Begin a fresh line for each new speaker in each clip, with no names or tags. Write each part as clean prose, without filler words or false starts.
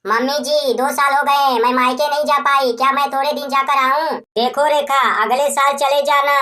Mummy जी 2 साल हो गए मैं मायके नहीं जा पाई, क्या मैं थोड़े दिन जाकर आऊं? देखो रेखा, अगले साल चले जाना।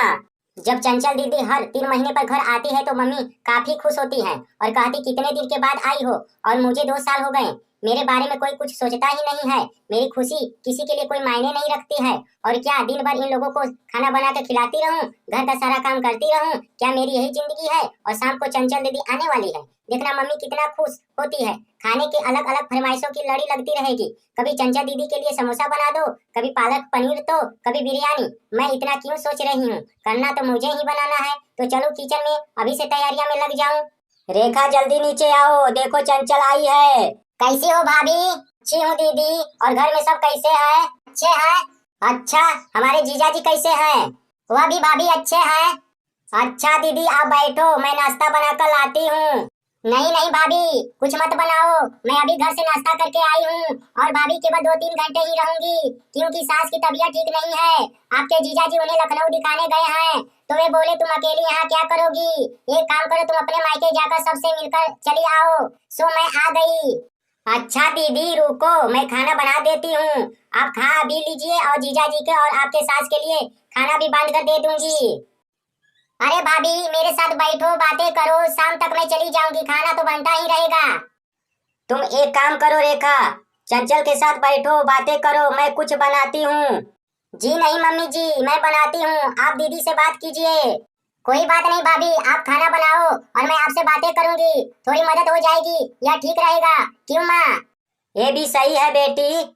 जब चंचल दीदी हर 3 महीने पर घर आती है तो मम्मी काफी खुश होती है और कहती कितने दिन के बाद आई हो। और मुझे 2 साल हो गए, मेरे बारे में कोई कुछ सोचता ही नहीं है। मेरी खुशी किसी के लिए कोई मायने नहीं रखती है। और क्या दिन भर इन लोगों को खाना बना कर खिलाती रहूं, घर का सारा काम करती रहूं? क्या मेरी यही जिंदगी है? और शाम को चंचल दीदी आने वाली है, देखना मम्मी कितना खुश होती है। खाने के अलग अलग फरमाइशों की लड़ी लगती रहेगी। कभी चंचल दीदी के लिए समोसा बना दो, कभी पालक पनीर, तो कभी बिरयानी। मैं इतना क्यों सोच रही हूँ, करना तो मुझे ही बनाना है। तो चलो किचन में अभी से तैयारियां में लग जाऊं। रेखा जल्दी नीचे आओ, देखो चंचल आई है। कैसी हो भाभी? अच्छी हूँ दीदी। और घर में सब कैसे हैं? अच्छे हैं। अच्छा, हमारे जीजा जी कैसे हैं? वह भी भाभी अच्छे हैं। अच्छा दीदी आप बैठो, मैं नाश्ता बनाकर लाती हूँ। नहीं नहीं भाभी, कुछ मत बनाओ, मैं अभी घर से नाश्ता करके आई हूँ। और भाभी केवल 2-3 घंटे ही रहूंगी, क्योंकि सास की तबीयत ठीक नहीं है। आपके जीजा जी उन्हें लखनऊ दिखाने गए हैं, तो वे बोले तुम अकेली यहाँ क्या करोगी, एक काम करो तुम अपने मायके जाकर सबसे मिलकर चली आओ। सो मैं आ गई। अच्छा दीदी रुको, मैं खाना बना देती हूँ। आप खा भी लीजिए और जीजा जी के और आपके सास के लिए खाना भी बांध कर दे दूंगी। अरे भाभी मेरे साथ बैठो, बातें करो, शाम तक मैं चली जाऊंगी, खाना तो बनता ही रहेगा। तुम एक काम करो रेखा, चंचल के साथ बैठो, बातें करो, मैं कुछ बनाती हूँ। जी नहीं मम्मी जी, मैं बनाती हूँ, आप दीदी से बात कीजिए। कोई बात नहीं भाभी, आप खाना बनाओ और मैं आपसे बातें करूंगी, थोड़ी मदद हो जाएगी, यह ठीक रहेगा। क्यों माँ? ये भी सही है बेटी।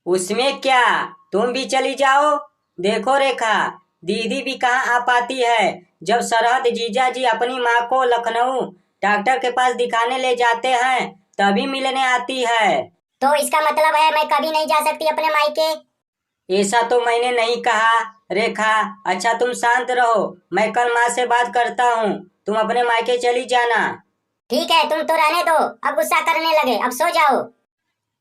उसमें क्या, तुम भी चली जाओ। देखो रेखा, दीदी भी कहाँ आ पाती है। जब सरहद जीजा जी अपनी माँ को लखनऊ डॉक्टर के पास दिखाने ले जाते हैं तभी मिलने आती है।
तो इसका मतलब है मैं कभी नहीं जा सकती अपने मायके?
ऐसा तो मैंने नहीं कहा रेखा। अच्छा तुम शांत रहो, मैं कल माँ से बात करता हूँ, तुम अपने मायके चली जाना।
ठीक है, तुम तो रहने दो, अब गुस्सा करने लगे, अब सो जाओ।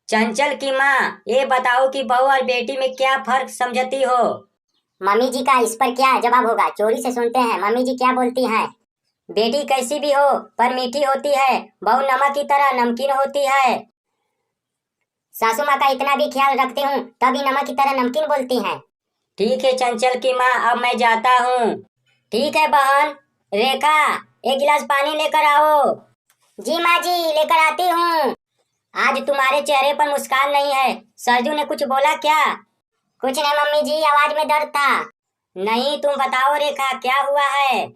चंचल की माँ, ये बताओ कि बहू और बेटी में क्या फर्क समझती हो?
मम्मी जी का इस पर क्या जवाब होगा, चोरी से सुनते हैं मम्मी जी क्या बोलती हैं। बेटी कैसी भी हो पर मीठी होती है, बहू नमक की तरह नमकीन होती है। सासू माँ का इतना भी ख्याल रखती हूँ तभी नमक की तरह नमकीन बोलती हैं।
ठीक है चंचल की माँ, अब मैं जाता हूँ।
ठीक है बहन। रेखा, एक गिलास पानी लेकर आओ। जी माँ जी, लेकर आती हूँ। आज तुम्हारे चेहरे पर मुस्कान नहीं है, सरजू ने कुछ बोला क्या? कुछ नहीं मम्मी जी, आवाज में दर्द था। नहीं तुम बताओ रेखा, क्या हुआ है?